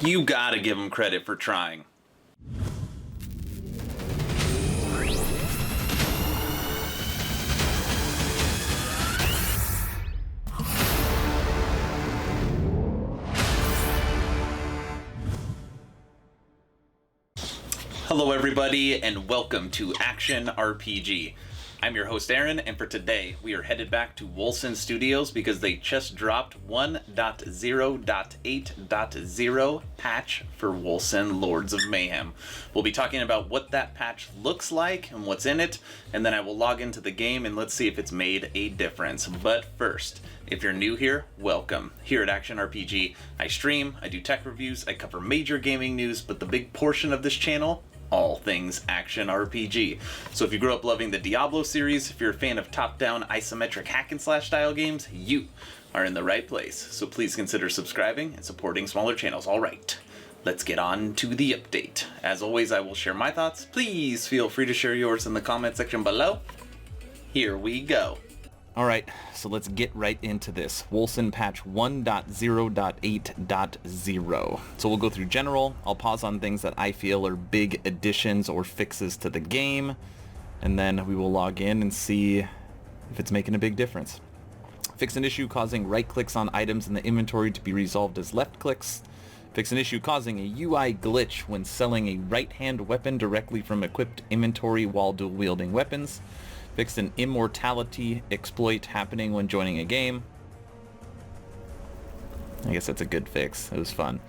You gotta give them credit for trying. Hello everybody, and welcome to Action RPG. I'm your host Aaron, and for today we are headed back to Wolcen Studios because they just dropped 1.0.8.0 patch for Wolcen Lords of Mayhem. We'll be talking about what that patch looks like and what's in it, and then I will log into the game and let's see if it's made a difference. But first, if you're new here, welcome. Here at Action RPG, I stream, I do tech reviews, I cover major gaming news, but the big portion of this channel, all things action RPG. So if you grew up loving the Diablo series, if you're a fan of top-down isometric hack and slash style games, you are in the right place. So please consider subscribing and supporting smaller channels. All right, let's get on to the update. As always, I will share my thoughts. Please feel free to share yours in the comment section below. Here we go. All right, so let's get right into this. Wolcen patch 1.0.8.0. So we'll go through general. I'll pause on things that I feel are big additions or fixes to the game, and then we will log in and see if it's making a big difference. Fix an issue causing right clicks on items in the inventory to be resolved as left clicks. Fix an issue causing a UI glitch when selling a right-hand weapon directly from equipped inventory while dual-wielding weapons. Fixed an immortality exploit happening when joining a game. I guess that's a good fix. It was fun.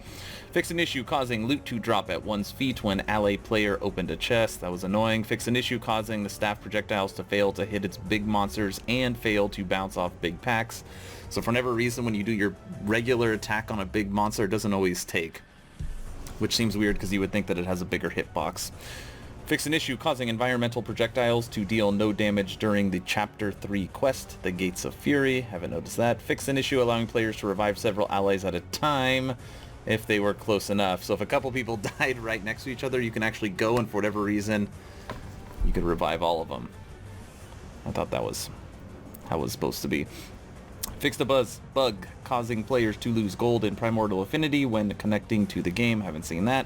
Fixed an issue causing loot to drop at one's feet when ally player opened a chest. That was annoying. Fixed an issue causing the staff projectiles to fail to hit its big monsters and fail to bounce off big packs. So for whatever reason, when you do your regular attack on a big monster, it doesn't always take, which seems weird because you would think that it has a bigger hitbox. Fix an issue causing environmental projectiles to deal no damage during the Chapter 3 quest, the Gates of Fury. Haven't noticed that. Fix an issue allowing players to revive several allies at a time if they were close enough. So if a couple people died right next to each other, you can actually go, and for whatever reason, you could revive all of them. I thought that was how it was supposed to be. Fix the bug causing players to lose gold in Primordial Affinity when connecting to the game. Haven't seen that.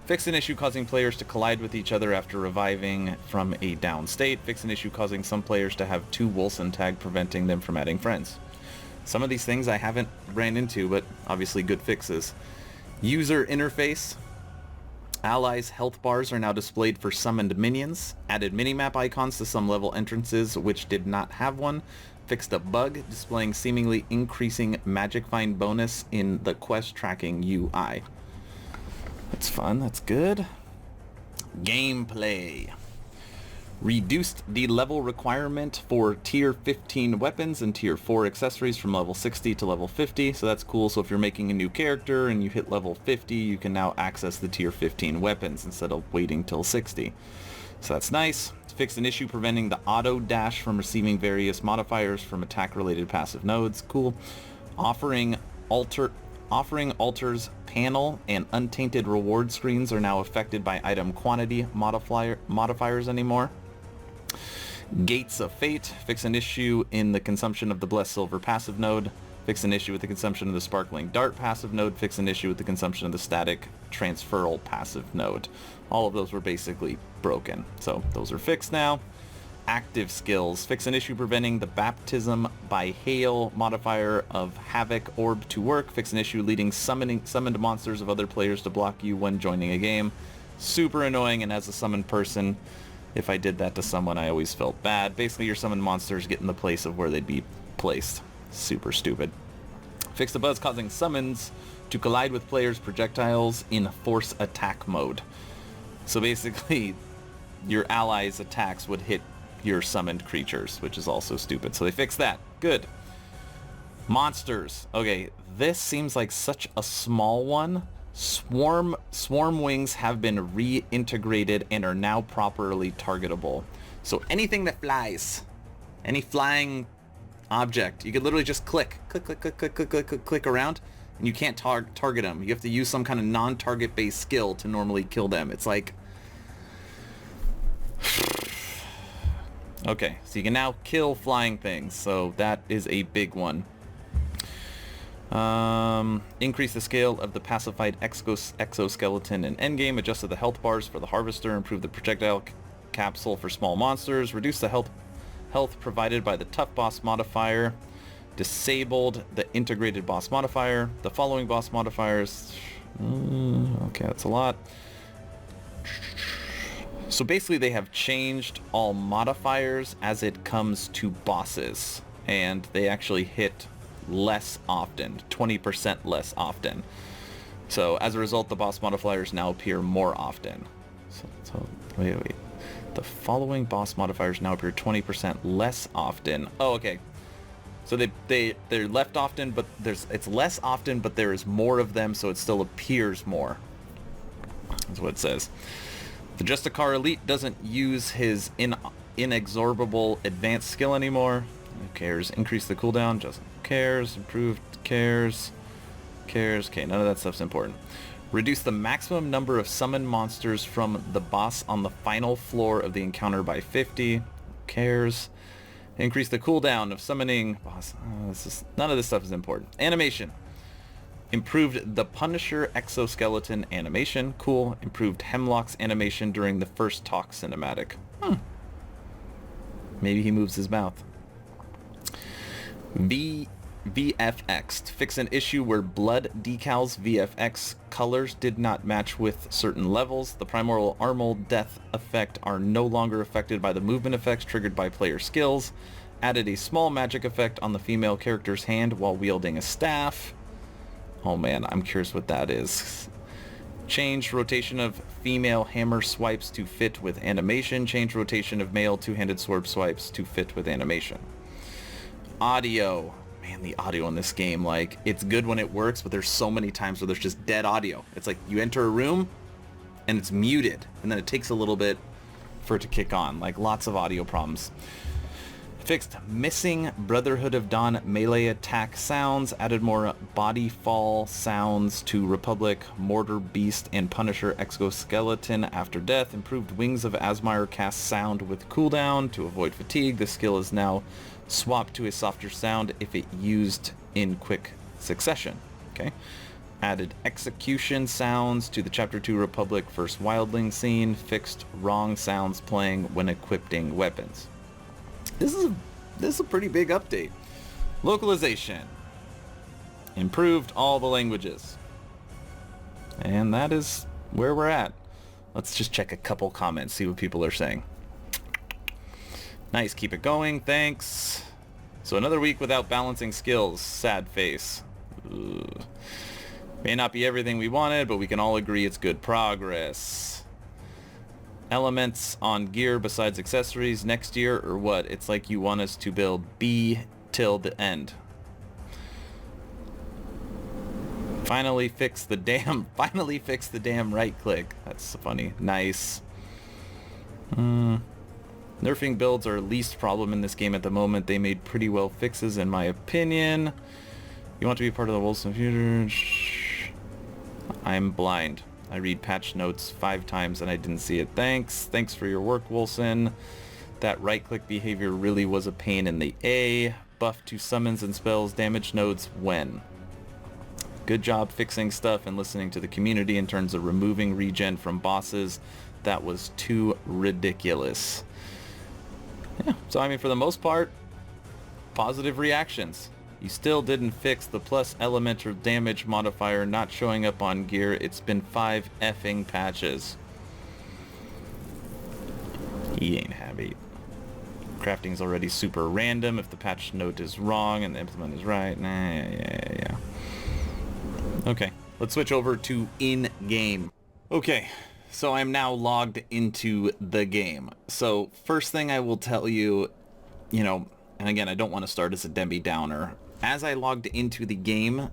Fix an issue causing players to collide with each other after reviving from a down state. Fix an issue causing some players to have two Wolcen tag preventing them from adding friends. Some of these things I haven't ran into, but obviously good fixes. User interface. Allies' health bars are now displayed for summoned minions. Added minimap icons to some level entrances which did not have one. Fixed a bug displaying seemingly increasing magic find bonus in the quest tracking UI. That's fun, that's good. Gameplay. Reduced the level requirement for tier 15 weapons and tier 4 accessories from level 60 to level 50, so that's cool. So if you're making a new character and you hit level 50, you can now access the tier 15 weapons instead of waiting till 60. So that's nice. Fixed an issue preventing the auto dash from receiving various modifiers from attack related passive nodes. Cool. Offering altars panel and untainted reward screens are now affected by item quantity modifiers anymore. Gates of Fate. Fix an issue in the consumption of the Blessed Silver passive node. Fix an issue with the consumption of the Sparkling Dart passive node. Fix an issue with the consumption of the Static Transferal passive node. All of those were basically broken, so those are fixed now. Active skills. Fix an issue preventing the Baptism by Hail modifier of Havoc Orb to work. Fix an issue leading summoned monsters of other players to block you when joining a game. Super annoying, and as a summoned person, if I did that to someone, I always felt bad. Basically, your summoned monsters get in the place of where they'd be placed. Super stupid. Fix the buzz causing summons to collide with players' projectiles in force attack mode. So basically, your allies' attacks would hit your summoned creatures, which is also stupid. So they fixed that. Good. Monsters. Okay, this seems like such a small one. Swarm wings have been reintegrated and are now properly targetable. So anything that flies, any flying object, you could literally just click around, and you can't target them. You have to use some kind of non-target based skill to normally kill them. It's like, okay, so you can now kill flying things, so that is a big one. Increase the scale of the pacified exoskeleton in endgame. Adjusted the health bars for the harvester. Improved the projectile capsule for small monsters. Reduced the health provided by the tough boss modifier. Disabled the integrated boss modifier. The following boss modifiers. Okay, that's a lot. So basically they have changed all modifiers as it comes to bosses, and they actually hit less often, 20% less often. So as a result, the boss modifiers now appear more often. So wait. The following boss modifiers now appear 20% less often. Oh, okay. So they're left often, but it's less often, but there is more of them, so it still appears more. That's what it says. The Justicar Elite doesn't use his inexorable advanced skill anymore. Who cares? Increase the cooldown. Just cares. Improved. Cares. Okay, none of that stuff's important. Reduce the maximum number of summoned monsters from the boss on the final floor of the encounter by 50. Who cares? Increase the cooldown of summoning boss. None of this stuff is important. Animation. Improved the Punisher exoskeleton animation. Cool. Improved Hemlock's animation during the first talk cinematic. Maybe he moves his mouth. VFX. Fix an issue where blood decals VFX colors did not match with certain levels. The primordial armor death effect are no longer affected by the movement effects triggered by player skills. Added a small magic effect on the female character's hand while wielding a staff. Oh man, I'm curious what that is. Change rotation of female hammer swipes to fit with animation. Change rotation of male two-handed sword swipes to fit with animation. Audio. Man, the audio in this game, like, it's good when it works, but there's so many times where there's just dead audio. It's like you enter a room and it's muted, and then it takes a little bit for it to kick on. Like, lots of audio problems. Fixed missing Brotherhood of Dawn melee attack sounds. Added more body fall sounds to Republic, Mortar Beast, and Punisher exoskeleton after death. Improved Wings of Asmire cast sound with cooldown to avoid fatigue. The skill is now swapped to a softer sound if it used in quick succession. Okay. Added execution sounds to the Chapter 2 Republic first wildling scene. Fixed wrong sounds playing when equipping weapons. This is a pretty big update. Localization. Improved all the languages. And that is where we're at. Let's just check a couple comments, see what people are saying. Nice, keep it going, thanks. So another week without balancing skills, sad face. Ugh. May not be everything we wanted, but we can all agree it's good progress. Elements on gear besides accessories next year, or what? It's like you want us to build B till the end. Finally fix the damn right click. That's funny. Nice. Nerfing builds are least problem in this game at the moment. They made pretty well fixes in my opinion. You want to be part of the Wolcen Studios? I'm blind. I read patch notes 5 times and I didn't see it. Thanks for your work, Wolcen. That right-click behavior really was a pain in the A. Buff to summons and spells damage nodes when. Good job fixing stuff and listening to the community in terms of removing regen from bosses. That was too ridiculous. Yeah, so I mean, for the most part, positive reactions. You still didn't fix the plus elemental damage modifier not showing up on gear. It's been 5 effing patches. He ain't happy. Crafting's already super random if the patch note is wrong and the implement is right. Yeah. Okay, let's switch over to in-game. Okay, so I'm now logged into the game. So first thing I will tell you, and again, I don't want to start as a Debbie Downer. As I logged into the game,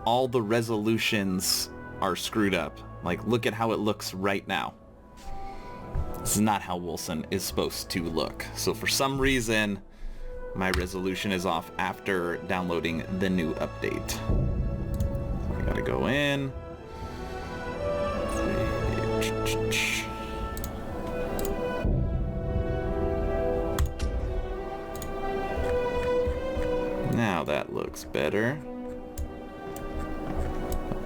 all the resolutions are screwed up. Like, look at how it looks right now. This is not how Wolcen is supposed to look. So for some reason, my resolution is off after downloading the new update. So I gotta go in. Now that looks better.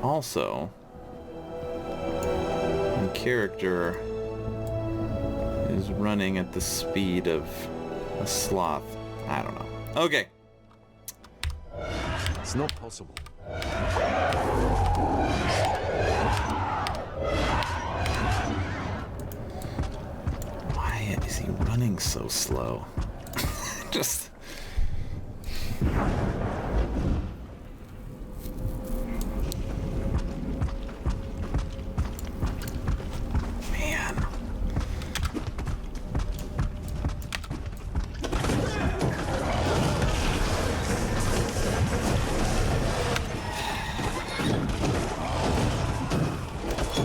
Also, my character is running at the speed of a sloth. I don't know. Okay. It's not possible. Why is he running so slow? Just... Man.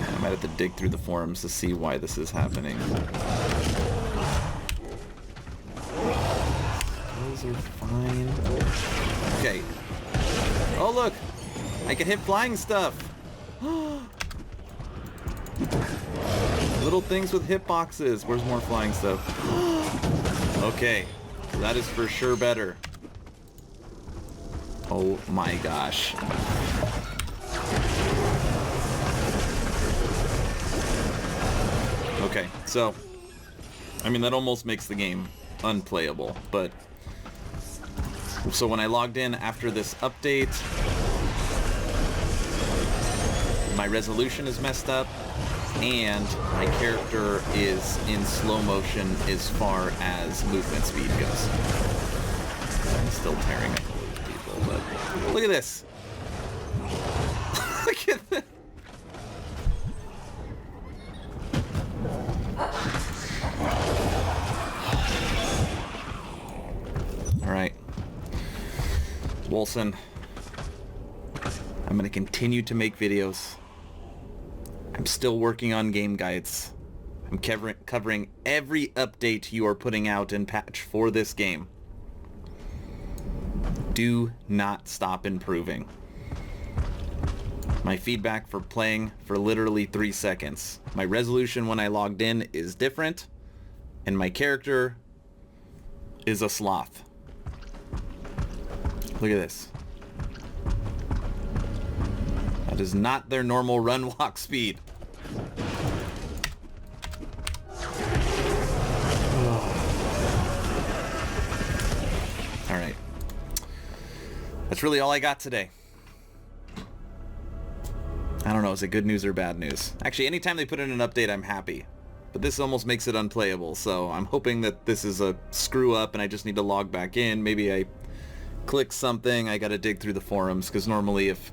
I might have to dig through the forums to see why this is happening. Those are fine. Okay. Oh look! I can hit flying stuff! Little things with hitboxes. Where's more flying stuff? Okay. That is for sure better. Oh my gosh. Okay, so, I mean, that almost makes the game unplayable, but, so when I logged in after this update, my resolution is messed up, and my character is in slow motion as far as movement speed goes. I'm still tearing up people, but look at this. Look at this. Alright. Wolcen. I'm going to continue to make videos. I'm still working on game guides. I'm covering every update you are putting out in patch for this game. Do not stop improving. My feedback for playing for literally 3 seconds. My resolution when I logged in is different, and my character is a sloth. Look at this. That is not their normal run walk speed. Alright. That's really all I got today. I don't know, is it good news or bad news? Actually, anytime they put in an update, I'm happy. But this almost makes it unplayable, so I'm hoping that this is a screw up and I just need to log back in. Maybe I click something, I gotta dig through the forums, because normally if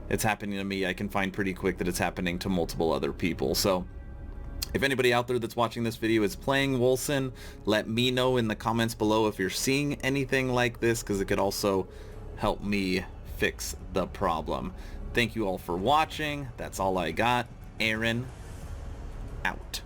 it's happening to me, I can find pretty quick that it's happening to multiple other people. So if anybody out there that's watching this video is playing Wolcen, let me know in the comments below if you're seeing anything like this, because it could also help me fix the problem. Thank you all for watching. That's all I got. Aaron, out.